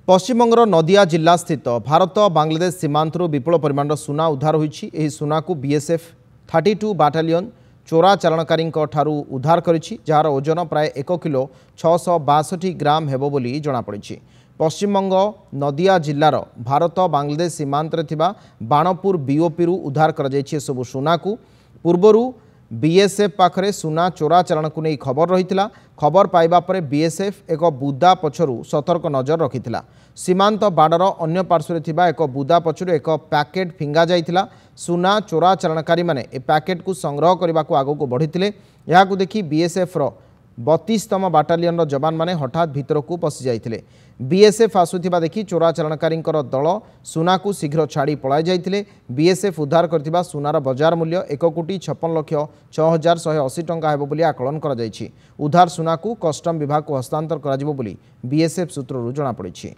पश्चिमबंगर नदिया जिला स्थित भारत बांग्लादेश सीमांतरू विपुल परिमाण सुना उद्धार होईछि। एही सुना को बीएसएफ 32 बाटालियन चोरा चालाणकारी उद्धार करिछि, जार ओजन प्राय 1 किलो 662 ग्राम हेबो बोली जଣାपड़िछि। पश्चिमबंग नदिया जिलार भारत बांग्लादेश सीमांत बाणपुर बीओपी उद्धार कर सबु सुना को पूर्वरु बीएसएफ पाखरे सुना चोरा चालाण को नहीं खबर रही। खबर पाइबा परे बीएसएफ एक बुदा पछरु सतर्क नजर रखिथिला। सीमांत बाडर अन्य पार्श्व एक बुदा पछरु एक पैकेट फिंगा जाइथिला। सुना चोरा चालाणकारी माने ए पैकेट को संग्रह करने को आगो को बढ़िथिले। याकु देखि बीएसएफ रो 32तम बाटालियन रो जवान माने हठात भीतर को पसि जाइथिले। बीएसएफ आसुथिबा देखि चोरा चालाणकारी दल सुना को शीघ्र छाड़ी पलाई जाइथिले। बीएसएफ उद्धार करथिबा सुनार बजार मूल्य 1,56,06,180 टंका हेबो बोली आकलन करा जाइछि। उद्धार सुना को कस्टम विभाग को हस्तांतर करा जिवो बोली बीएसएफ सूत्ररु जଣା पड़िछि।